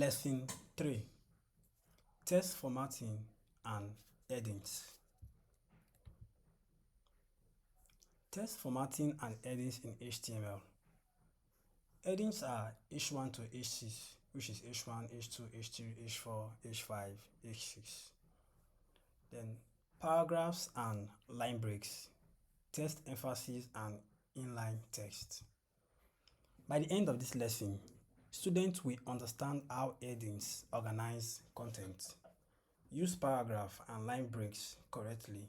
Lesson 3: Text formatting and headings. Text formatting and headings in HTML. Headings are H1 to H6, which is H1, H2, H3, H4, H5, H6. Then paragraphs and line breaks, text emphasis and inline text. By the end of this lesson, students will understand how headings organize content, use paragraph and line breaks correctly,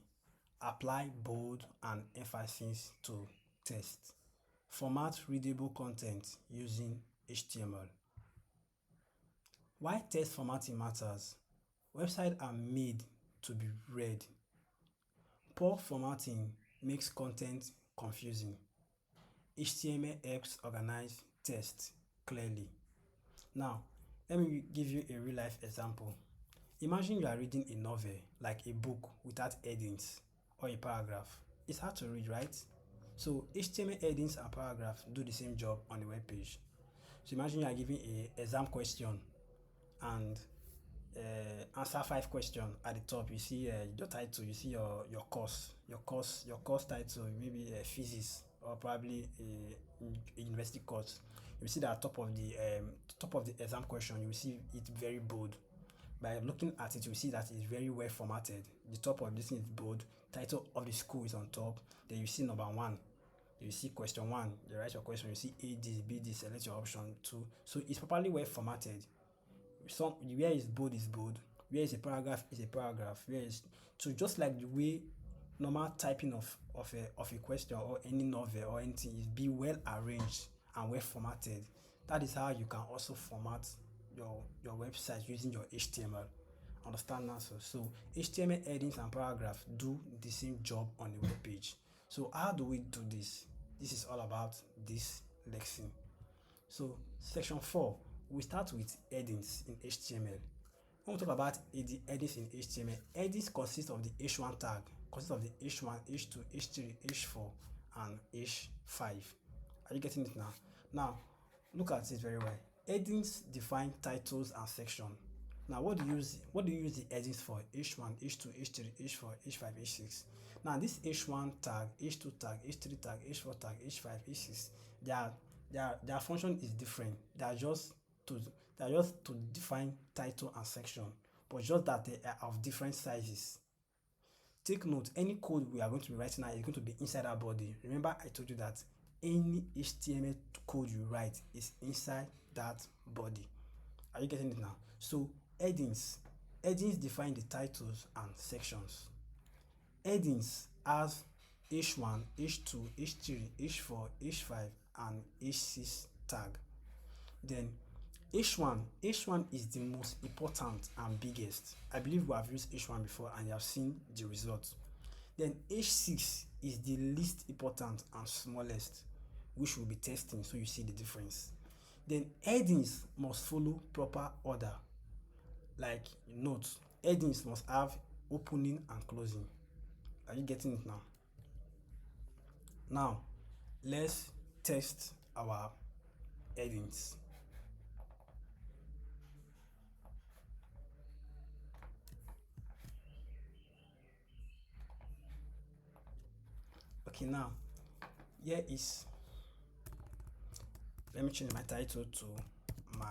apply bold and emphasis to text, format readable content using HTML. Why text formatting matters? Websites are made to be read. Poor formatting makes content confusing. HTML helps organize text clearly. Now, let me give you a real life example. Imagine you are reading a novel, like a book without headings or a paragraph. It's hard to read, right? So HTML headings and paragraphs do the same job on the web page. So imagine you are giving an exam question and answer 5 questions. At the top you see your title, you see your course title, maybe physics or probably a university course. You see that top of the exam question, you see it very bold. By looking at it, you see that it's very well formatted. The top of this thing is bold, title of the school is on top, then you see number 1, you see question 1, you write your question, you see A this, B this, select your option 2. So it's properly well formatted. Some where is bold, where is a paragraph is a paragraph, where is, so just like the way normal typing of a question or any novel or anything is be well arranged and well formatted, that is how you can also format your website using your HTML. Understand now? So HTML headings and paragraphs do the same job on the web page. So how do we do this? This is all about this lesson. So section 4, we start with headings in HTML. When we talk about the headings in HTML, headings consist of the H1 tag, consists of the H1, H2, H3, H4, and H5. Are you getting it now? Now, look at it very well. Headings define titles and section. Now, what do you use the headings for? H1, H2, H3, H4, H5, H6. Now, this H1 tag, H2 tag, H3 tag, H4 tag, H5, H6, their function is different. They are just to define title and section, but just that they are of different sizes. Take note, any code we are going to be writing now is going to be inside our body. Remember, I told you that any HTML code you write is inside that body. Are you getting it now? So headings define the titles and sections. Headings has H1, H2, H3, H4, H5, and H6 tag. Then H1 is the most important and biggest. I believe we have used H1 before and you have seen the result. Then H6 is the least important and smallest, which we'll be testing so you see the difference. Then headings must follow proper order. Like note, headings must have opening and closing. Are you getting it now? Now, let's test our headings. Okay, now here is, let me change my title to my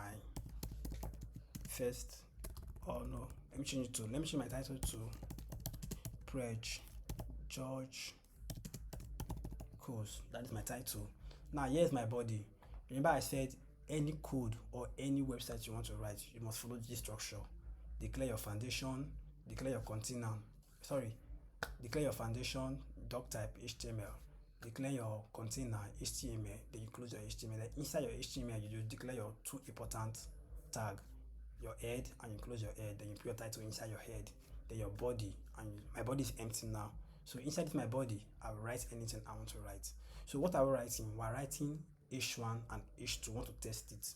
first, oh no, let me change my title to Prej George Course. That is my title. Now here's my body. Remember I said any code or any website you want to write, you must follow this structure. Declare your foundation, declare your container, declare your foundation, doc type HTML, declare your container HTML, then you close your HTML. Then inside your HTML, you just declare your 2 important tag, your head, and you close your head. Then you put your title inside your head, then your body, and my body is empty now. So inside my body, I will write anything I want to write. So what are we writing? We're writing H1 and H2. Want to test it?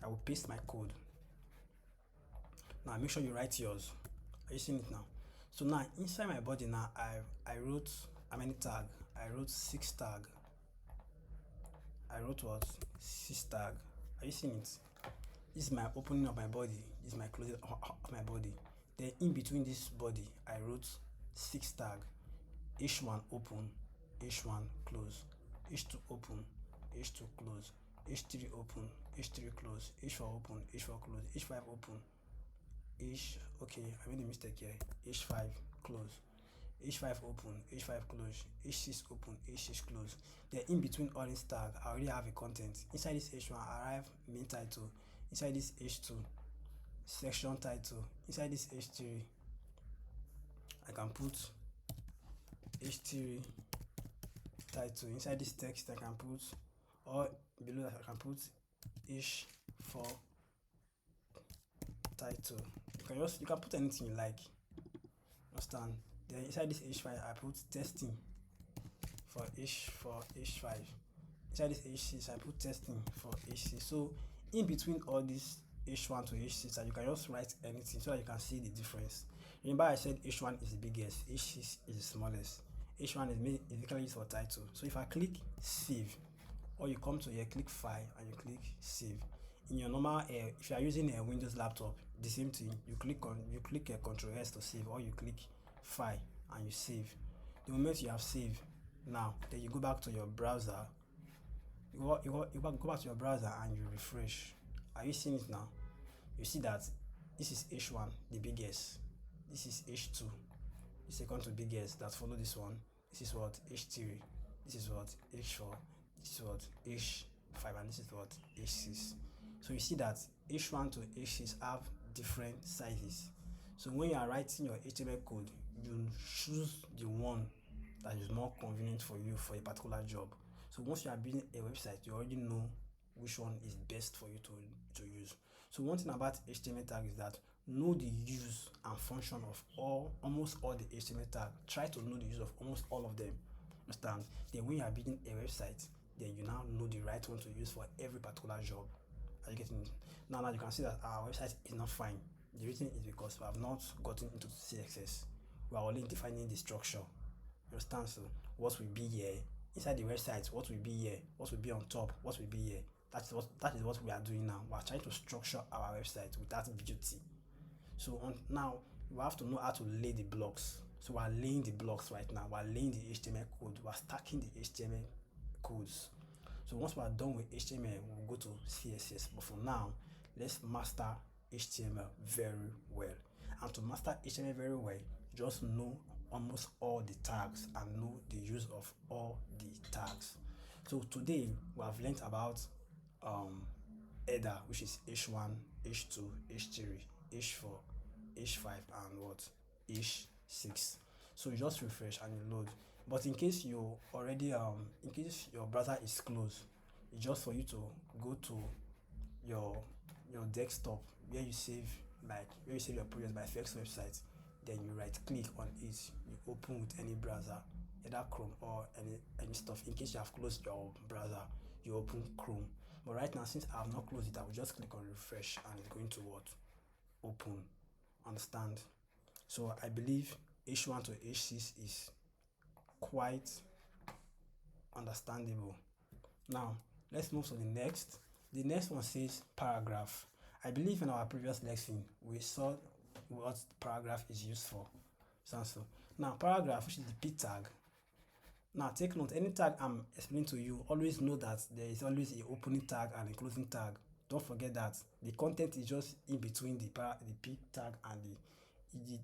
I will paste my code. Now make sure you write yours. Are you seeing it now? So now inside my body now, I wrote how many tag? I wrote 6 tag. I wrote what? 6 tag. Are you seeing it? This is my opening of my body. This is my closing of my body. Then in between this body, I wrote 6 tag. H1 open, H1 close, H2 open, H2 close, H3 open, H3 close, H4 open, H4 close, H5 open, okay, I made a mistake here. H5 close, H5 open, H5 close, H6 open, H6 close. Then in between all these tags, I already have a content. Inside this H1, I have main title. Inside this H2, section title. Inside this H3, I can put H3 title. Inside this text, I can put, or below that, I can put H4 title. You can put anything you like. Understand? Then inside this H5, I put testing for H5. Inside this H6, I put testing for H6. So in between all these H1 to H6, you can just write anything so that you can see the difference. Remember I said H1 is the biggest, H6 is the smallest. H1 is basically used for title. So if I click save, or you come to here, click file and you click save. In your normal, if you are using a Windows laptop, the same thing. You click Ctrl S to save, or you click file and you save. The moment you have saved, now then you go back to your browser. You go back to your browser and you refresh. Are you seeing it now? You see that this is H1, the biggest. This is H2, the second to biggest. That follow this one. This is what H3. This is what H4. This is what H5, and this is what H6. So you see that H1 to H6 have different sizes. So when you are writing your HTML code, you choose the one that is more convenient for you for a particular job. So once you are building a website, you already know which one is best for you to use. So one thing about HTML tag is that know the use and function of almost all the HTML tag. Try to know the use of almost all of them. Understand? Then when you are building a website, then you now know the right one to use for every particular job. Are you getting it? Now you can see that our website is not fine. The reason is because we have not gotten into CSS. We are only defining the structure. You understand? So what will be here inside the website, what will be here, what will be on top, what will be here. That is what we are doing now. We are trying to structure our website with that beauty. So now we have to know how to lay the blocks. So we are laying the blocks right now. We are laying the HTML code. We are stacking the HTML codes. So once we are done with HTML, we'll go to CSS. But for now, let's master HTML very well. And to master HTML very well, just know almost all the tags and know the use of all the tags. So today we have learned about header, which is H1, H2, H3, H4, H5, and what? H6. So you just refresh and you load. But in case you already in case your browser is closed, it's just for you to go to your desktop where you save your progress by FX website. Then you right click on it, you open with any browser, either Chrome or any stuff. In case you have closed your browser, you open Chrome. But right now, since I have not closed it, I will just click on refresh and it's going to what? Open. Understand? So I believe H1 to H6 is quite understandable. Now let's move to the next. The next one says paragraph. I believe in our previous lesson we saw what paragraph is used for. So now paragraph, which is the P tag. Now take note, any tag I'm explaining to you, always know that there is always a opening tag and a closing tag. Don't forget that the content is just in between the P tag and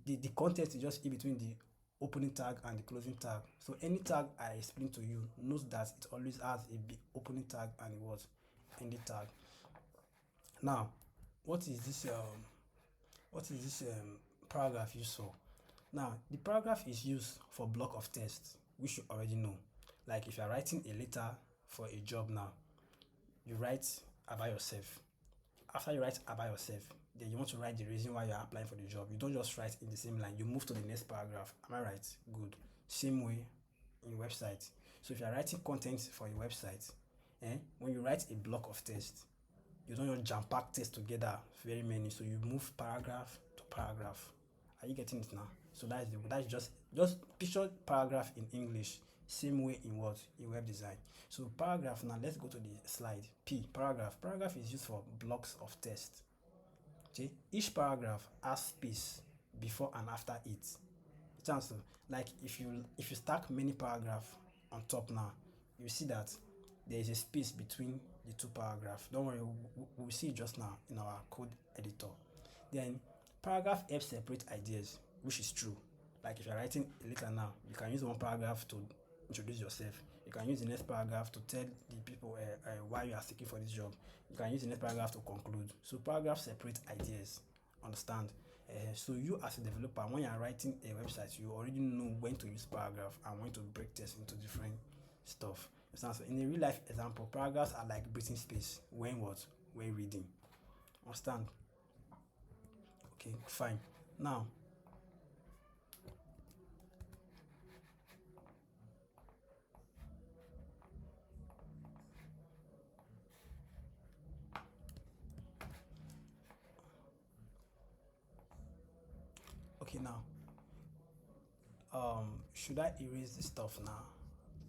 the content is just in between the opening tag and the closing tag. So any tag I explain to you, note that it always has a big opening tag and a what? Ending tag. Now, what is this paragraph used for? Now, the paragraph is used for block of text, which you already know. Like if you are writing a letter for a job now, you write about yourself. After you write about yourself, then you want to write the reason why you are applying for the job. You don't just write in the same line. You move to the next paragraph. Am I right? Good. Same way in website. So if you are writing content for a website, when you write a block of text, you don't just jam pack text together very many. So you move paragraph to paragraph. Are you getting it now? So that's just picture paragraph in English. Same way in what? In web design. So paragraph, now let's go to the slide. P, paragraph. Paragraph is used for blocks of text. Okay, each paragraph has space before and after it. Chance like if you stack many paragraphs on top now, you see that there is a space between the two paragraphs. Don't worry, we'll see it just now in our code editor. Then paragraph helps separate ideas, which is true. Like if you're writing a letter now, you can use one paragraph to introduce yourself. You can use the next paragraph to tell the people why you are seeking for this job. You can use the next paragraph to conclude. So paragraphs separate ideas. Understand? So you as a developer, when you are writing a website, you already know when to use paragraph and when to break text into different stuff. So in a real life example, paragraphs are like breathing space when what? When reading. Understand? Okay, fine. Now, okay, now, should I erase this stuff now?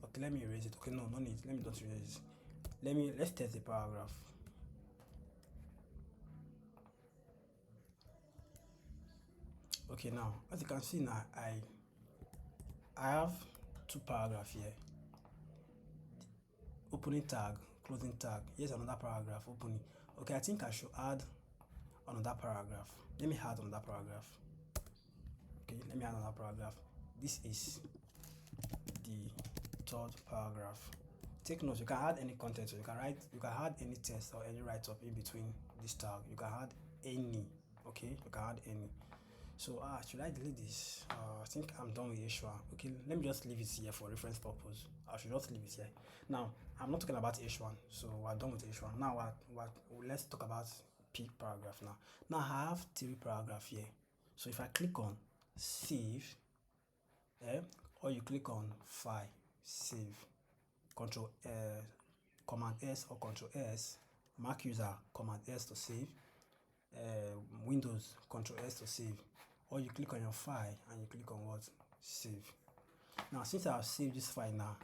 Okay, let me erase it. Okay, no, no need. Let me not erase it. Let's test the paragraph. Okay, now, as you can see now, I have two paragraphs here. Opening tag, closing tag. Here's another paragraph, opening. Okay, I think I should add another paragraph. Let me add another paragraph. Okay, let me add another paragraph. This is the third paragraph. Take note, you can add any content, so you can add any text or any write-up in between this tag. You can add any, okay? You can add any. So should I delete this? I think I'm done with H1. Okay, let me just leave it here for reference purpose. I should just leave it here. Now, I'm not talking about H1, so we're done with H1. Now, let's talk about P paragraph now. Now, I have three paragraphs here. So if I click on save, or you click on file, save, control command S or control S, Mac user command S to save, Windows control S to save, or you click on your file and you click on what? Save. Now since I have saved this file now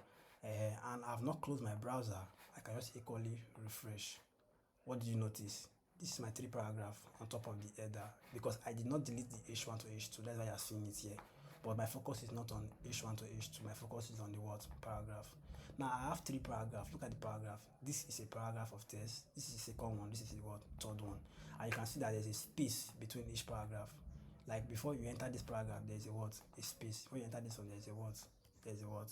and I have not closed my browser, I can just equally refresh. What did you notice? This is my three paragraph on top of the header because I did not delete the H1 to H2. That's why you're seeing it here. But my focus is not on H1 to H2. My focus is on the what? Paragraph. Now I have three paragraphs. Look at the paragraph. This is a paragraph of text. This is the second one. This is the what? Third one. And you can see that there's a space between each paragraph. Like before you enter this paragraph, there's a what? A space. When you enter this one, there's a what? There's a what?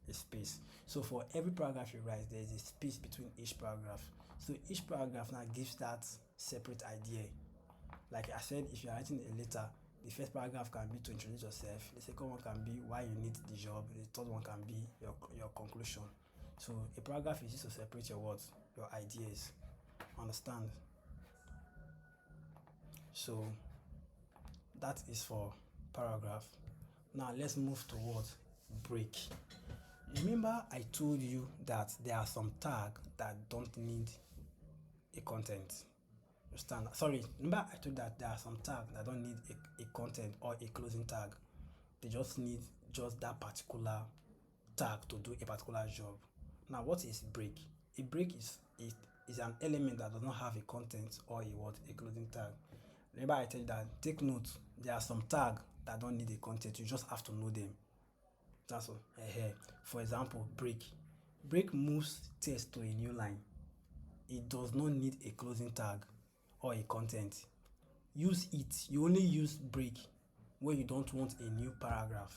A space. So for every paragraph you write, there's a space between each paragraph. So each paragraph now gives that separate idea. Like I said, if you're writing a letter, the first paragraph can be to introduce yourself. The second one can be why you need the job. The third one can be your conclusion. So a paragraph is just to separate your words, your ideas. Understand? So that is for paragraph. Now let's move to what? Break. Remember I told you that there are some tags that don't need a content. Understand? Sorry, remember I told you that there are some tags that don't need a content or a closing tag. They just need just that particular tag to do a particular job. Now what is break? A break is an element that does not have a content or a what? A closing tag. Remember I tell you that take note, there are some tags that don't need a content, you just have to know them. That's all. For example, break. Break moves text to a new line. It does not need a closing tag or a content. Use it. You only use break when you don't want a new paragraph.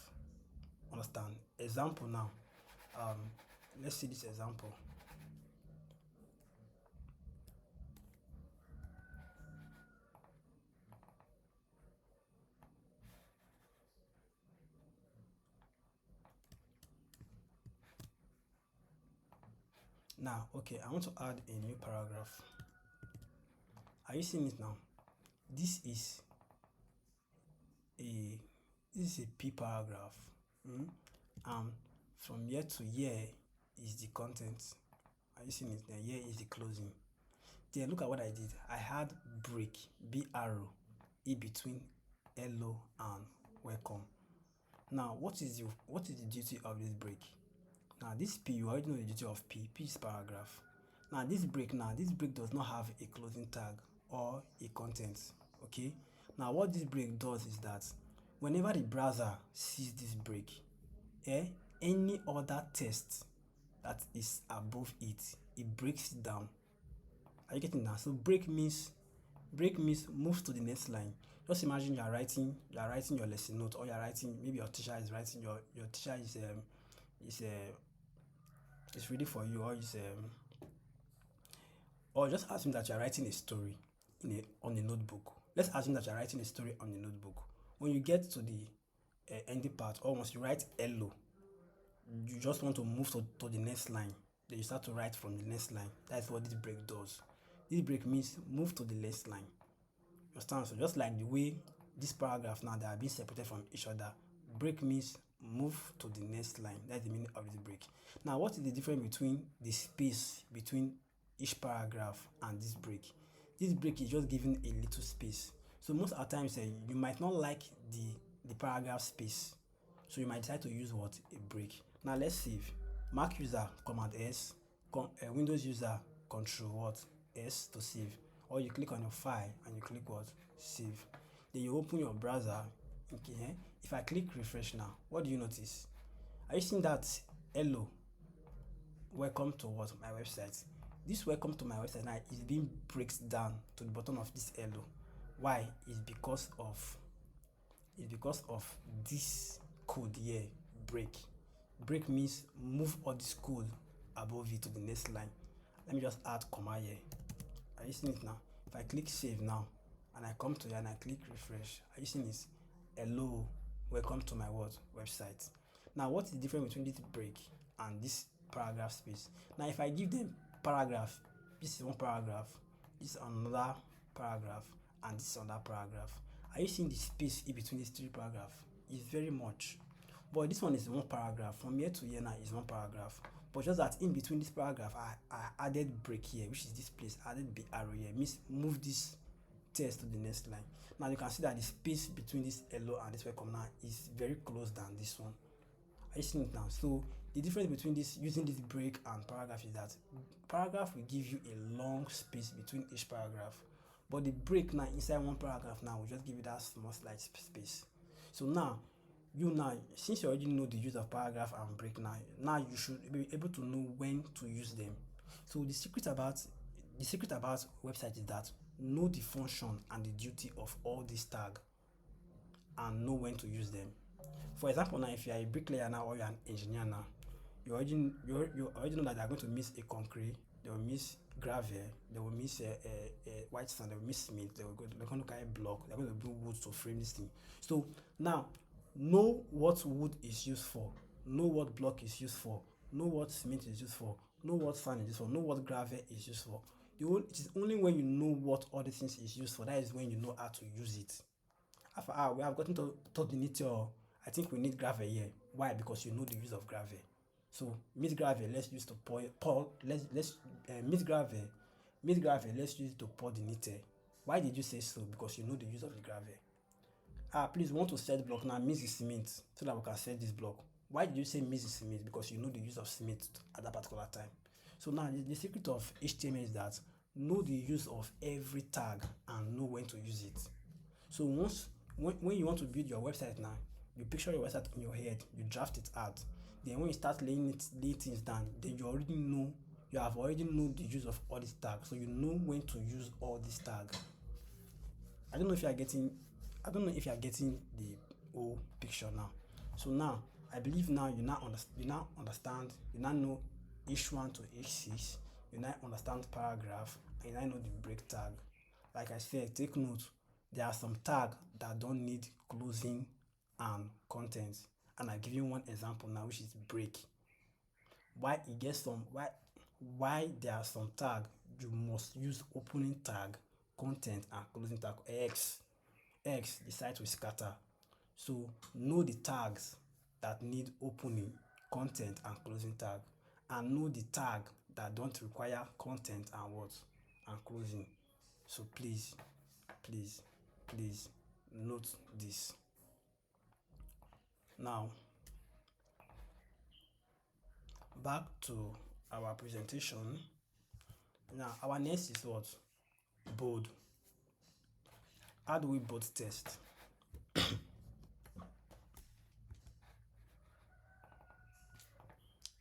Understand? Example now. Let's see this example. Now, okay, I want to add a new paragraph. Are you seeing it now? This is a P paragraph. From here to here is the content. Are you seeing it? Then here is the closing. Then look at what I did. I had break, B arrow, in between hello and welcome. Now, what is the duty of this break? Now, this P, you already know the duty of P. P is paragraph. Now, this break does not have a closing tag or a content. Okay, now what this break does is that whenever the browser sees this break, eh, any other text that is above it, it breaks it down. Are you getting that? So break means move to the next line. Just imagine you are writing your lesson note, or you are writing, maybe your teacher is writing, your teacher is is reading for you, or just assume that you are writing a story on a notebook. Let's assume that you are writing a story on a notebook. When you get to the ending part, or once you write hello, you just want to move to the next line. Then you start to write from the next line. That's what this break does. This break means move to the next line. You understand? So just like the way this paragraph now, they are being separated from each other. Break means move to the next line. That's the meaning of this break. Now, what is the difference between the space between each paragraph and this break? This break is just giving a little space. So most of the times, you might not like the paragraph space. So you might decide to use what? A break. Now let's save. Mac user Command S, Windows user Control what? S to save. Or you click on your file and you click what? Save. Then you open your browser. Okay, eh? If I click refresh now, what do you notice? Are you seeing that hello? Welcome to what? My website. This welcome to my website now is being breaks down to the bottom of this hello. Why? It's because of this code here, break. Break means move all this code above it to the next line. Let me just add comma here. Are you seeing it now? If I click save now and I come to here and I click refresh, are you seeing it? Hello, welcome to my what? Website. Now what is the difference between this break and this paragraph space? Now if I give them paragraph, this is one paragraph, this is another paragraph, and this is another paragraph. Are you seeing the space in between these three paragraphs? It's very much. But this one is one paragraph. From here to here now is one paragraph. But just that in between this paragraph, I added break here, which is this place. I added big arrow here. Means move this text to the next line. Now you can see that the space between this hello and this welcome now is very close than this one. Are you seeing it now? So the difference between this using this break and paragraph is that paragraph will give you a long space between each paragraph. But the break now inside one paragraph now will just give you that small slight space. So now since you already know the use of paragraph and break now you should be able to know when to use them. So the secret about website is that know the function and the duty of all these tags and know when to use them. For example, now if you are a bricklayer now or you are an engineer now, you already know that they are going to miss a concrete, they will miss gravel, they will miss white sand, they will miss cement, they're going to carry block, they're going to bring wood to frame this thing. So now know what wood is used for, know what block is used for, know what cement is used for, know what sand is used for, know what gravel is used for. It is only when you know what all these things is used for, that is when you know how to use it. After we have gotten to the nitty. I think we need gravel here. Why? Because you know the use of gravel. So mix gravel, let's use to pour. Let's mix gravel. Mix gravel, let's use it to pour the nitty. Why did you say so? Because you know the use of the gravel. Please, we want to set block now. Mix the cement so that we can set this block. Why did you say mix the cement? Because you know the use of cement at that particular time. So now the secret of HTML is that know the use of every tag and know when to use it. So when you want to build your website now, you picture your website in your head, you draft it out. Then when you start laying things down, then you have already know the use of all these tags. So you know when to use all these tags. I don't know if you are getting the whole picture now. So now I believe now you now understand, you now know H1 to H6, you now understand paragraph, and you now know the break tag. Like I said, take note, there are some tags that don't need closing and contents. And I give you one example now, which is break. Why there are some tag you must use opening tag, content, and closing tag. X the site will scatter. So know the tags that need opening, content, and closing tag, and know the tag that don't require content and what and closing. So please note this. Now back to our presentation. Now our next is what? Bold. How do we both test?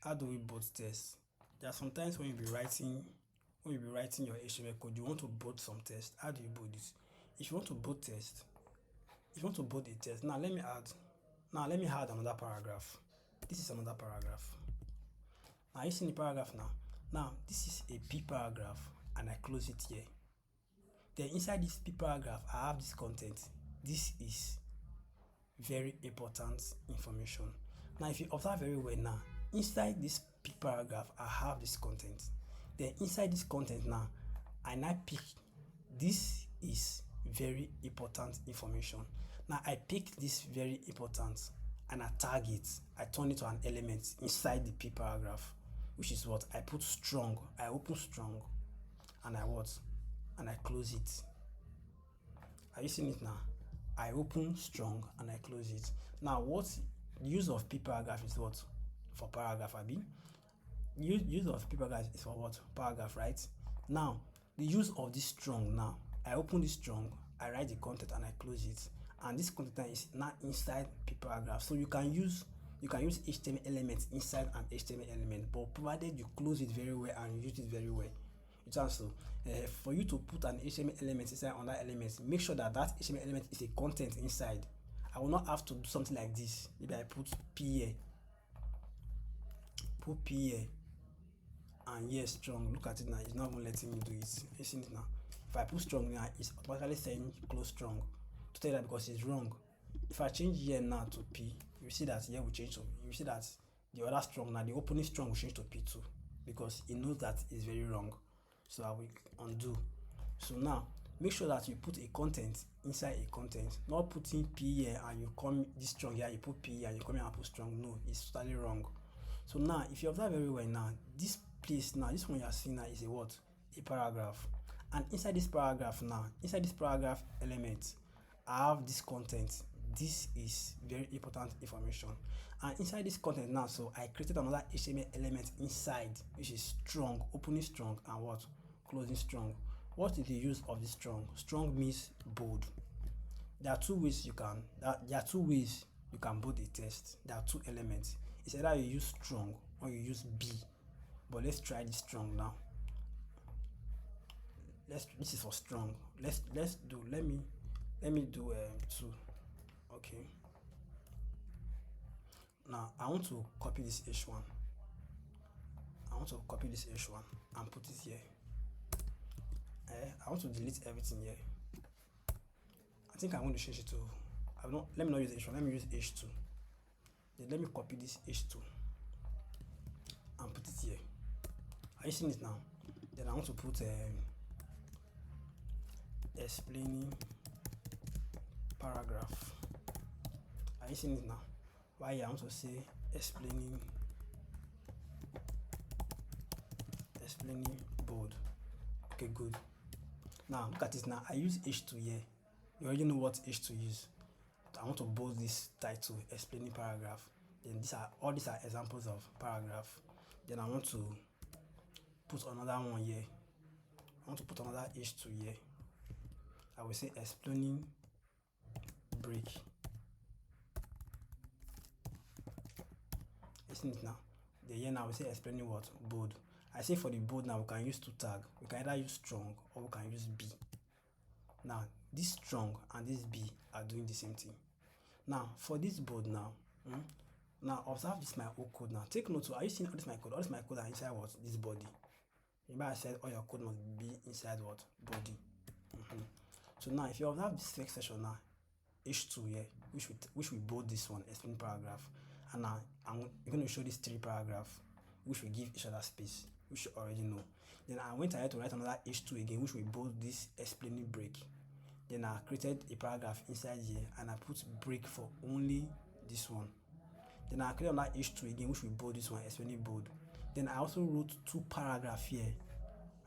How do we both test? There are sometimes when you be writing your HTML code, you want to both some test. How do you both it? If you want to both test, if you want to both a test, now let me add another paragraph. This is another paragraph. Now you see the paragraph now. Now this is a P paragraph and I close it here. Then inside this P paragraph, I have this content. This is very important information. Now if you observe very well now, inside this P paragraph, I have this content. Then inside this content now, I now pick this is very important information. Now I pick this very important and I tag it. I turn it to an element inside the P paragraph, which is what I put strong. I open strong and I what? And I close it. Are you seeing it now? I open strong and I close it. Now what use of P paragraph is what? For paragraph, Abi. Use of P paragraph is for what? Paragraph, right? Now the use of this strong now. I open this strong, I write the content and I close it. And this content is now inside P paragraph. So you can use HTML elements inside an HTML element, but provided you close it very well and use it very well. So for you to put an HTML element inside another element, make sure that that HTML element is a content inside. I will not have to do something like this. Maybe I put P here, and yes, strong. Look at it now. It's not even letting me do it. You see it now. If I put strong now, it's automatically saying close strong. To tell you that because it's wrong. If I change here now to P, you see that here will change to. You see that the other strong now, the opening strong will change to P2 because it knows that it's very wrong. So I will undo. So now make sure that you put a content inside a content, not putting P here and you come this strong here, you put P here and you come here and put strong. No, it's totally wrong. So now if you observe very well now, this place now, this one you are seeing now is a what? A paragraph. And inside this paragraph now, inside this paragraph element, I have this content. This is very important information. And inside this content now, so I created another HTML element inside, which is strong, opening strong and what? Closing strong. What is the use of this strong? Strong means bold. There are two ways you can bold a text. There are two elements. It's either you use strong or you use B. But let's try this strong now. This is for strong. Let me do 2. Okay. Now I want to copy this H1. And put it here. I want to delete everything here. I think I'm going to change it to. Let me not use H1. Let me use H2. Then let me copy this H2 and put it here. Are you seeing it now? Then I want to put explaining paragraph. Are you seeing it now? Why I want to say explaining bold. Okay, good. Now look at it now. I use H2 here. You already know what H2 use. I want to bold this title, explaining paragraph. Then all these are examples of paragraph. Then I want to put another one here. I want to put another H2 here. I will say explaining break. Isn't it now? The here now we say explaining what? Bold. I say for the bold now we can use 2 tags. We can either use strong or we can use B. Now this strong and this B are doing the same thing. Now for this bold now, now observe this my whole code now. Take note. Are you seeing all this my code? All this my code are inside what? This body. Remember I said all your code must be inside what? Body. So now if you observe this next section now, H2 here, which we bold this one, explain paragraph. And now I'm going to show these 3 paragraphs, which will give each other space, which you already know. Then I went ahead to write another H2 again, which will bold this explaining break. Then I created a paragraph inside here and I put break for only this one. Then I created another H2 again, which will bold this one, explaining bold. Then I also wrote 2 paragraphs here.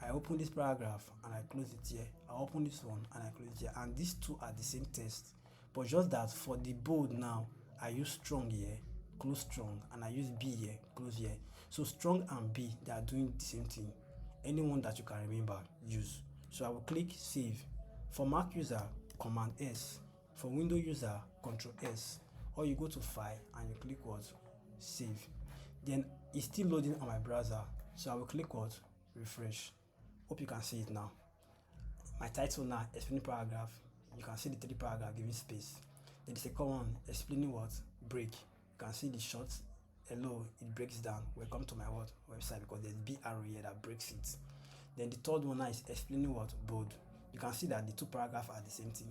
I open this paragraph and I close it here. I open this one and I close it here. And these 2 are the same text. But just that for the bold now, I use strong here, close strong, and I use B here, close here. So strong and B, they are doing the same thing. Anyone that you can remember, use. So I will click save. For Mac user, Command S. For Windows user, Control S. Or you go to File and you click what? Save. Then it's still loading on my browser, so I will click what? Refresh. Hope you can see it now. My title now, explaining paragraph. You can see the 3 paragraph giving space. Then the second one, explaining what? Break. You can see the short hello, it breaks down. Welcome to my what? Website, because there's B arrow here that breaks it. Then the third one now is explaining what? Bold. You can see that the 2 paragraphs are the same thing,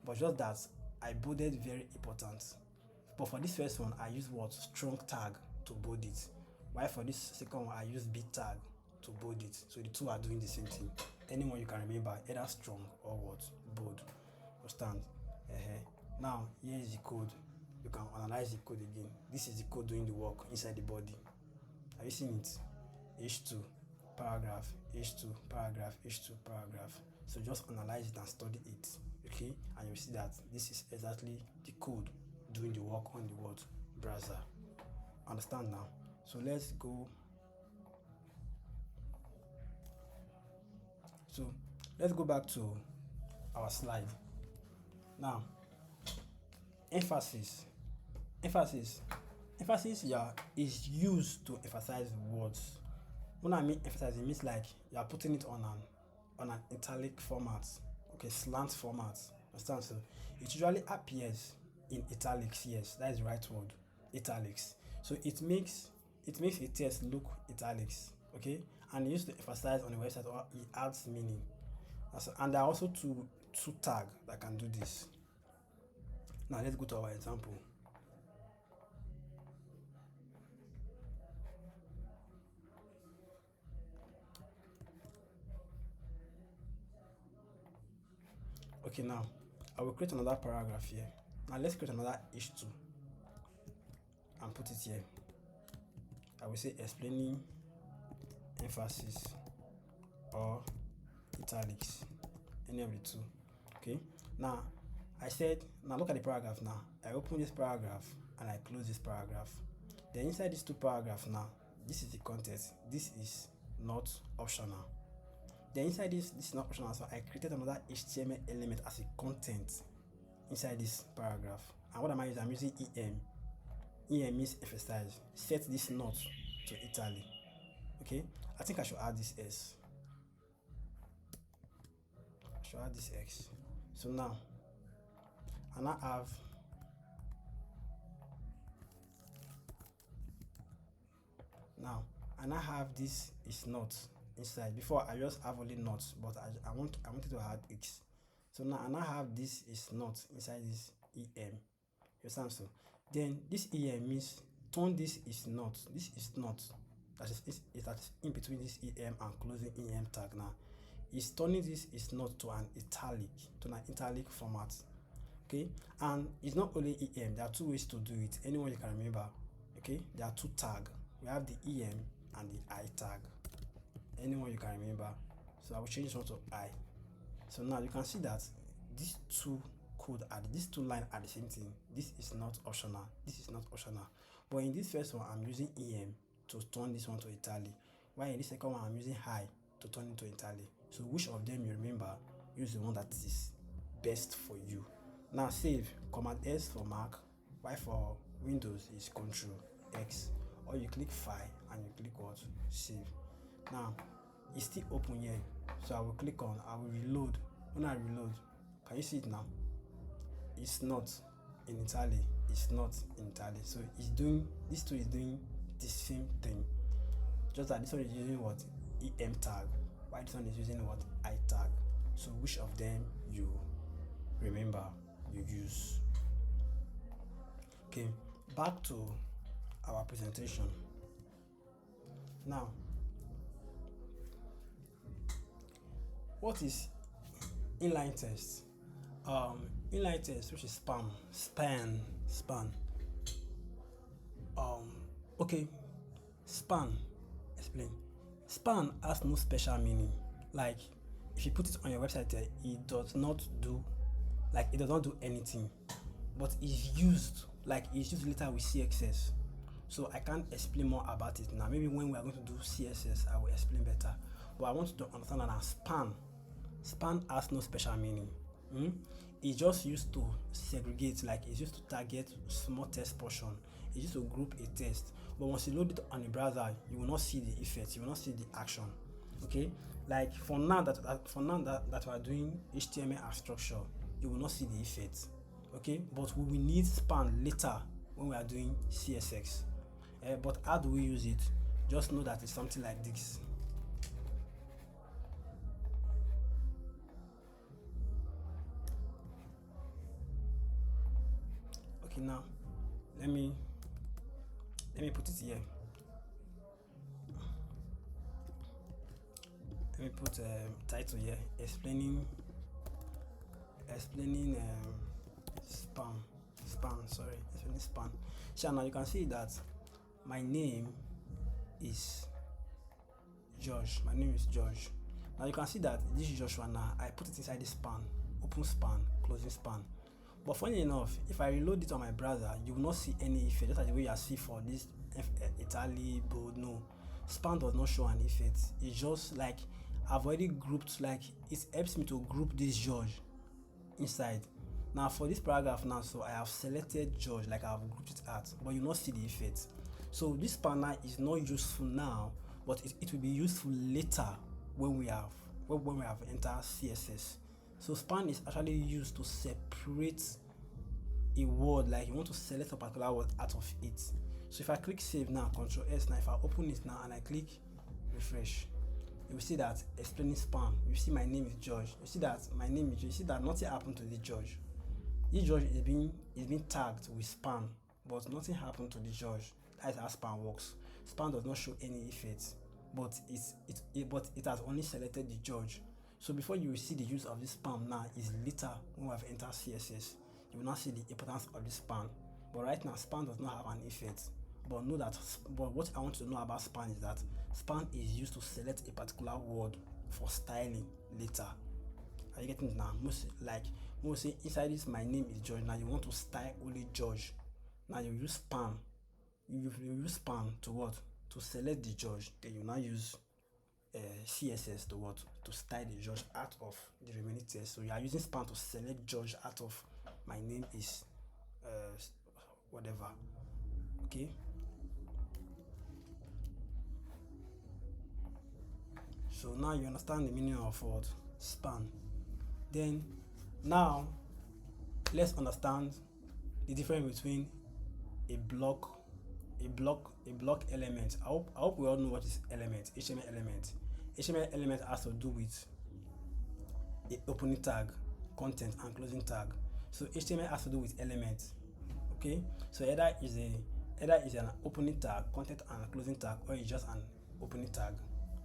but just that I bolded very important. But for this first one, I use what? Strong tag to bold it. While for this second one, I use big tag to bold it. So the 2 are doing the same thing. Anyone you can remember, either strong or what? Bold. Understand? Now, here is the code. You can analyze the code again. This is the code doing the work inside the body. Have you seen it? H2, paragraph, H2, paragraph, H2, paragraph. So just analyze it and study it. Okay? And you'll see that this is exactly the code doing the work on the what? Browser. Understand now? So let's go. So let's go back to our slide. Now, emphasis. Emphasis, yeah, is used to emphasize words. When I mean emphasize, it means like you are putting it on an italic format, okay, slant format. Understand? So it usually appears in italics. Yes, that is the right word, italics. So it makes a text look italics, okay, and used to emphasize on the website, or it adds meaning. And there are also two tags that can do this. Now let's go to our example. Okay, now I will create another paragraph here. Now let's create another H2 and put it here. I will say explaining emphasis or italics, any of the 2. Okay, now I said, now look at the paragraph. Now I open this paragraph and I close this paragraph. Then inside these 2 paragraphs, now this is the content. This is not optional. Then inside this is not optional, so I created another HTML element as a content inside this paragraph. And what am I using? I'm using EM. EM means emphasize. Set this not to Italy. Okay, I think I should add this S. I should add this X. So now I now have this is not inside. Before I just have only not, but I wanted to add X. So now I now have this is not inside this EM. You understand? So then this EM means turn this is not. This is not. That is in between this EM and closing EM tag. Now is turning this is not to an italic format. Okay, and it's not only EM. There are 2 ways to do it. Anyone you can remember. Okay, there are 2 tags. We have the EM and the I tag. Anyone you can remember. So I will change this one to I. So now you can see that these 2 lines are the same thing. This is not optional. This is not optional. But in this first one, I'm using EM to turn this one to Italy. While in this second one, I'm using I to turn it to Italy. So which of them you remember, use the one that is best for you. Now save. Command S for Mac, while for Windows is Control X. Or you click File and you click what? Save. Now it's still open here, so I will reload. When I reload, can you see it now? It's not in Italy. It's not in Italy. So these 2 is doing the same thing, just that this one is using what? EM tag, while this one is using what? I tag. So which of them you remember, you use? Okay, back to our presentation. Now, what is inline text? Inline text, which is span. Okay, span. Explain. Span has no special meaning. Like if you put it on your website, it does not do anything. But it's used later with CSS. So I can't explain more about it now. Maybe when we are going to do CSS, I will explain better. But I want you to understand that span has no special meaning. It's just used to segregate, like it's used to target small text portion. It's used to group a text. But once you load it on a browser, you will not see the effect, you will not see the action. Okay, like for now that we are doing HTML as structure, you will not see the effect. Okay, but we will need span later when we are doing CSS. But how do we use it? Just know that it's something like this. Okay, now let me put it here. Let me put title here, explaining explaining span. So now you can see that my name is George. My name is George. Now you can see that this is Joshua. Now I put it inside the span, open span, closing span. But funny enough, if I reload it on my browser, you will not see any effect, just like the way you see for this Italy bold. No, span does not show an effect. It's just like I've already grouped, like it helps me to group this George inside. Now for this paragraph now, so I have selected George, like I've grouped it out, but you not see the effect. So this spanner is not useful now, but it will be useful later when we have entered CSS. So span is actually used to separate a word, like you want to select a particular word out of it. So if I click save now, Ctrl S, now if I open it now and I click refresh, you will see that explaining span. You see my name is George. You see that my name is. You see that nothing happened to this George. This George is being tagged with span, but nothing happened to the George. That is how span works. Span does not show any effects, but it has only selected the George. So before you will see the use of this span now is later when we have entered CSS. You will not see the importance of this span. But right now span does not have an effect. But what I want you to know about span is that span is used to select a particular word for styling later. Are you getting it now? Like when we say inside this my name is George, now you want to style only George. Now you use span. You use span to what? To select the George. Then you now use CSS to what? To style the George out of the remaining text. So you are using span to select George out of my name is whatever. Okay. So now you understand the meaning of what? Span. Then now let's understand the difference between a block element. I hope we all know what is element, HTML element. HTML element has to do with a opening tag, content and closing tag. So HTML has to do with elements. Okay, so either is an opening tag, content and closing tag, or it's just an opening tag.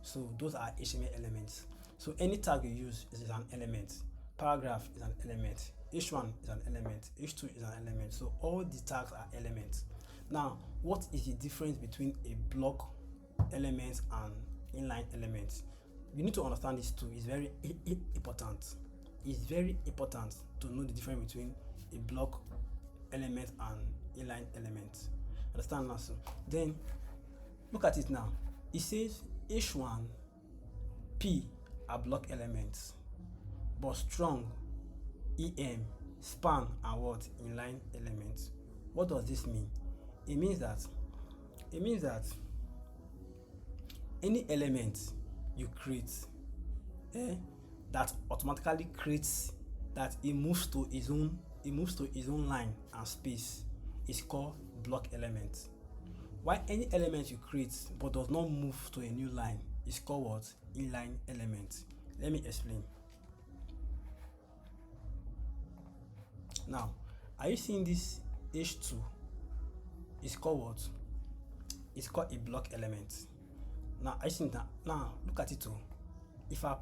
So those are HTML elements. So any tag you use is an element. Paragraph is an element. H1 is an element. H2 is an element. So all the tags are elements. Now, what is the difference between a block element and inline element? You need to understand this too. It's very important. It's very important to know the difference between a block element and inline element. Understand now? So then look at it now. It says H1, P are block elements, but strong, EM, span and what? Inline elements. What does this mean? It means that any element you create that automatically creates that it moves to its own line and space is called block element. While any element you create but does not move to a new line is called what? Inline element. Let me explain. Now, are you seeing this H2? It's called what? It's called a block element. Now, I think that now look at it too. If I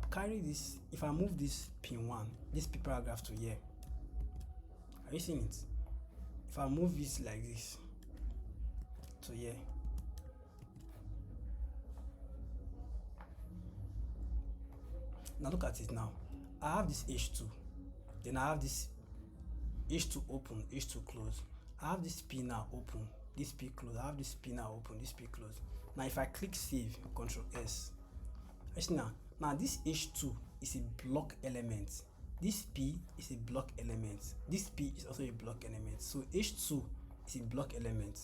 move this pin 1, this P paragraph to here, are you seeing it? If I move this like this to here, now look at it now. I have this H2, then I have this H2 open, H2 close. I have this P now open, this P close. I have this P now open, this P close. Now if I click save, Ctrl S, now this H2 is a block element. This P is a block element. This P is also a block element. So H2 is a block element.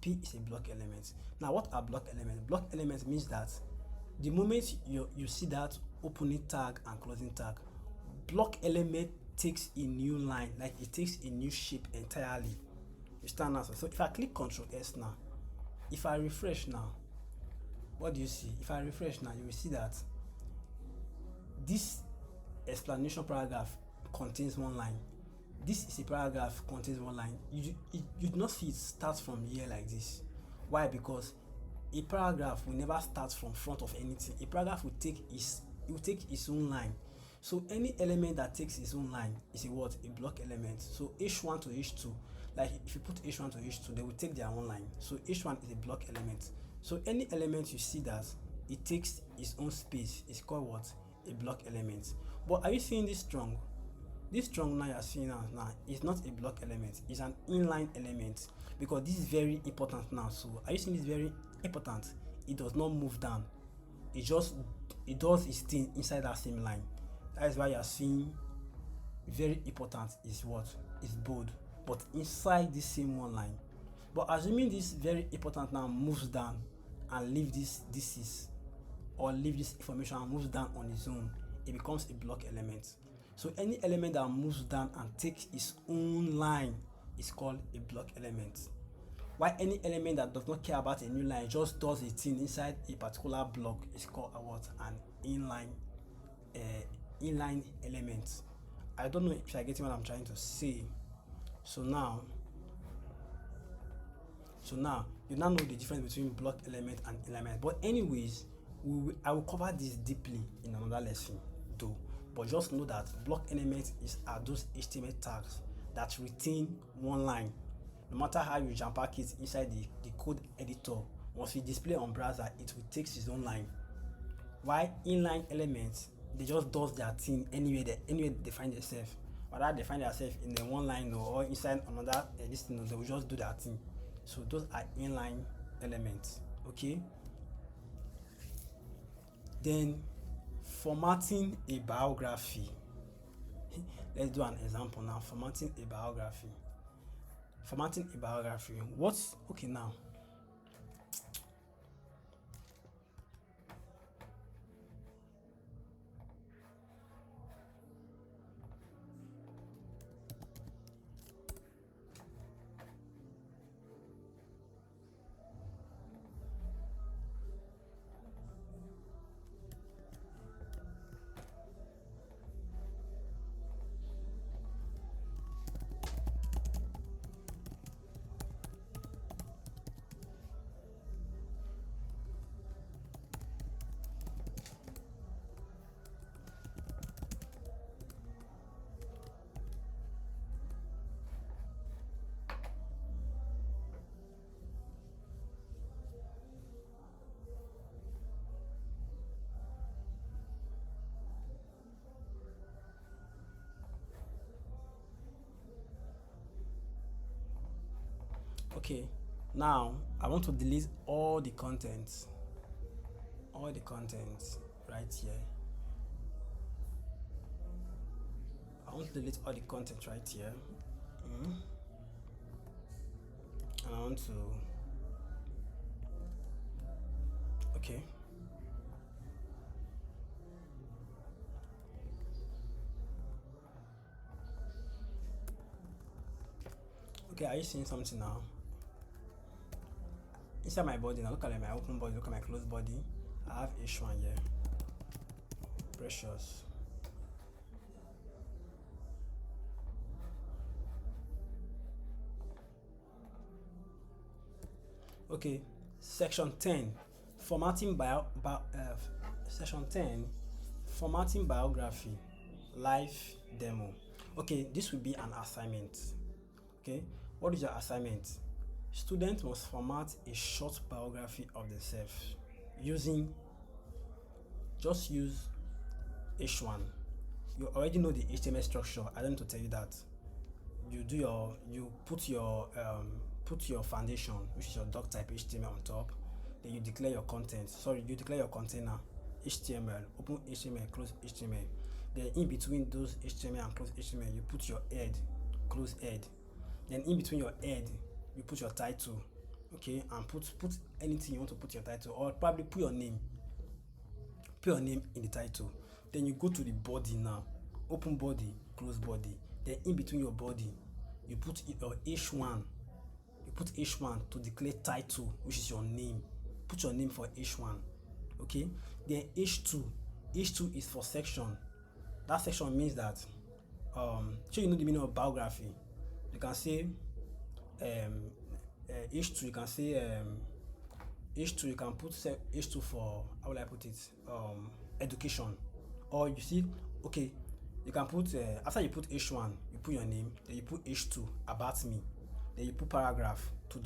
P is a block element. Now, what are block elements? Block elements means that the moment you see that opening tag and closing tag, block element takes a new line, like it takes a new shape entirely. You understand now? So if I click Ctrl S now, if I refresh now, what do you see? If I refresh now, you will see that this explanation paragraph contains one line. This is a paragraph contains one line. You do not see it starts from here like this. Why? Because a paragraph will never start from front of anything. A paragraph will take its own line. So any element that takes its own line is a what? A block element. So H1 to H2, like if you put H1 to H2, they will take their own line. So H1 is a block element. So any element you see that it takes its own space is called what? A block element. But are you seeing this strong? This strong now you are seeing now is not a block element, it's an inline element, because this is very important now. So are you seeing this very important? It does not move down. It does its thing inside that same line. That is why you are seeing very important is what? Is bold, but inside this same one line. But assuming this very important now moves down and leave this is or leave this information and moves down on its own, it becomes a block element. So any element that moves down and takes its own line is called a block element. While any element that does not care about a new line, just does a thing inside a particular block, is called a what? An inline element. I don't know if you're getting what I'm trying to say. So now you now know the difference between block element and element. But anyways, I will cover this deeply in another lesson though. But just know that block elements are those HTML tags that retain one line. No matter how you jam pack it inside the code editor, once you display on browser, it will take its own line. While inline elements, they just does their thing anywhere they find themselves. Whether they find themselves in the one line or inside another this thing, they will just do their thing. So those are inline elements. Okay. Then formatting a biography. Let's do an example now. Formatting a biography. What's okay now? Okay, now I want to delete all the contents right here. I want to delete all the content right here. And I want to okay. Okay, are you seeing something now? Inside my body now, look at my open body, look at my closed body. I have H1 here. Precious. Okay, section 10, formatting section 10, formatting biography, live demo. Okay, this will be an assignment. Okay, what is your assignment? Students must format a short biography of themselves using, just use H1. You already know the HTML structure. I don't need to tell you that. You put your foundation, which is your doc type HTML on top. Then you declare your content. You declare your container HTML, open HTML, close HTML. Then in between those HTML and close HTML, you put your head, close head. Then in between your head, you put your title, okay, and put anything you want to put your title, or probably put your name. Put your name in the title. Then you go to the body now. Open body, close body. Then in between your body, you put your H1. You put H1 to declare title, which is your name. Put your name for H1. Okay. Then H2. H2 is for section. That section means that so you know the meaning of biography. You can say H2. You can say H2. You can put H2 for, how will I put it? Education. Or you see, okay, you can put after you put H1, you put your name. Then you put H2, about me. Then you put paragraph to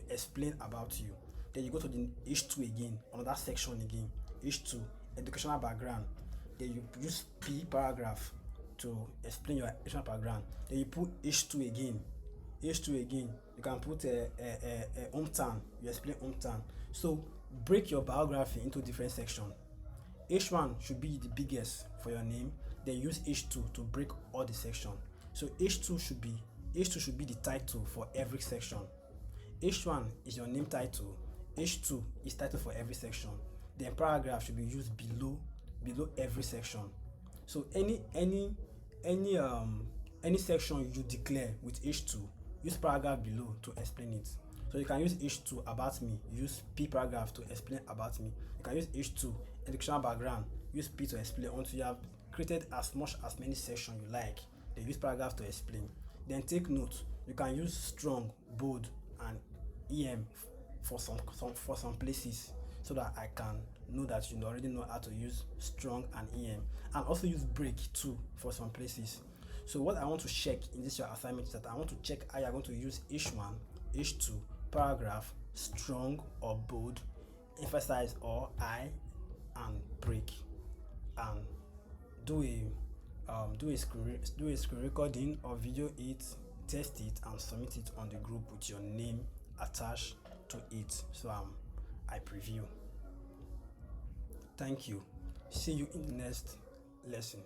explain about you. Then you go to the H2 again, another section again. H2, educational background. Then you use P, paragraph, to explain your educational background. Then you put H2 again. H2 again. You can put hometown. You explain hometown. So break your biography into different sections. H1 should be the biggest for your name. Then use H2 to break all the section. So H2 should be the title for every section. H1 is your name title. H2 is title for every section. Then paragraph should be used below every section. So any section you declare with H2, use paragraph below to explain it. So you can use H2 about me, use P paragraph to explain about me. You can use H2 educational background, use P to explain until you have created as many sections you like. Then use paragraph to explain. Then take note. You can use strong, bold, and EM for some places, so that I can know that you already know how to use strong and EM, and also use break too for some places. So what I want to check in this your assignment is that I want to check how you are going to use H1, H2, paragraph, strong or bold, emphasize or I, and break, and do a screen recording or video it, test it, and submit it on the group with your name attached to it. So I preview. Thank you. See you in the next lesson.